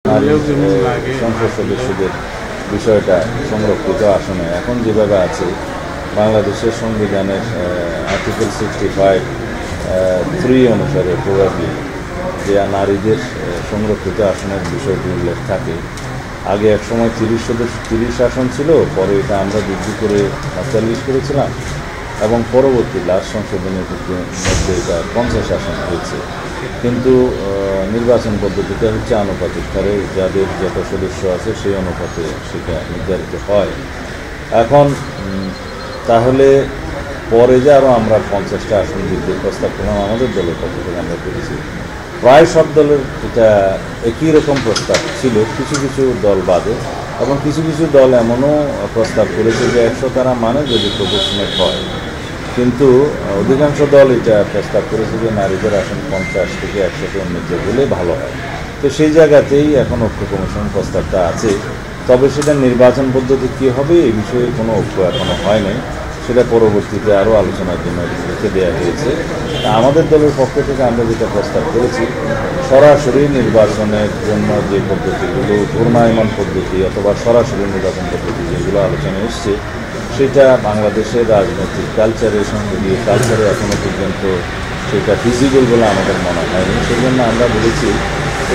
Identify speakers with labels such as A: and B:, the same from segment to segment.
A: নারী সংসদ সদস্যদের বিষয়টা সংরক্ষিত আসনে এখন যেভাবে আছে বাংলাদেশের সংবিধানের আর্টিকেল 65(3) অনুসারে প্রবাবলি যে নারীদের সংরক্ষিত আসনের বিষয়টি উল্লেখ থাকে। আগে এক সময় 30 আসন ছিল, পরে এটা আমরা বৃদ্ধি করে 40 করেছিলাম এবং পরবর্তী লাস্ট সংশোধনের মধ্যে এটা 50 আসন হয়েছে। কিন্তু নির্বাচন পদ্ধতিটা হচ্ছে আনুপাতিক হারে যাদের যত সদস্য আছে সেই অনুপাতে সেটা নির্ধারিত হয়। এখন তাহলে পরে যে আরও আমরা 50টা আসন বৃদ্ধির প্রস্তাব করলাম আমাদের দলের পক্ষ থেকে আমরা করেছি। প্রায় সব দলের এটা একই রকম প্রস্তাব ছিল, কিছু কিছু দল বাদে, এবং কিছু কিছু দল এমনও প্রস্তাব করেছে যে 100 তারা মানে যদি প্রপোর্শনেট হয়। কিন্তু অধিকাংশ দল এটা প্রস্তাব করেছে যে নারীদের আসন 50 থেকে 100-তে উন্নীত হলে ভালো হয়। তো সেই জায়গাতেই এখন ঐক্য কমিশন প্রস্তাবটা আছে। তবে সেটা নির্বাচন পদ্ধতি কী হবে এই বিষয়ে কোনো ঐক্য এখনও হয়নি, সেটা পরবর্তীতে আরও আলোচনার জন্য রেখে দেওয়া হয়েছে। আমাদের দলের পক্ষ থেকে আমরা যেটা প্রস্তাব করেছি, সরাসরি নির্বাচনের জন্য যে পদ্ধতিগুলো ঘূর্ণায়মান পদ্ধতি অথবা সরাসরি নির্বাচন পদ্ধতি যেগুলো আলোচনায় এসছে, সেটা বাংলাদেশের রাজনৈতিক কালচারের সঙ্গে দিয়ে কালচারে এখনও পর্যন্ত সেটা ফিজিবল বলে আমাদের মনে হয়নি। সেই জন্য আমরা বলেছি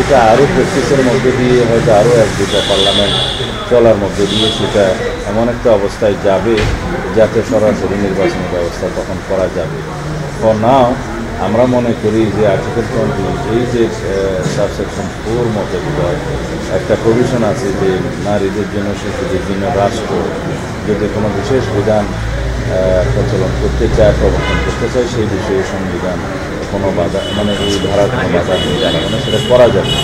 A: এটা আরও প্র্যাকটিসের মধ্যে দিয়ে হয়তো আরও 1-2টা পার্লামেন্ট চলার মধ্যে দিয়ে সেটা এমন একটা অবস্থায় যাবে যাতে সরাসরি নির্বাচনী ব্যবস্থা তখন করা যাবে। ফর নাও আমরা মনে করি যে আর্টিকেল 20 এই যে সাবসেকশন 4 মতে একটা প্রভিশন আছে যে নারীদের জন্য শিশুদের জন্য রাষ্ট্র যদি কোনো বিশেষ বিধান প্রচলন করতে চায়, প্রবর্তন করতে চায়, সেই বিষয়ে সংবিধান কোনো বাধা এই ধারার কোনো বাধা নেই, জানা সেটা করা যাবে।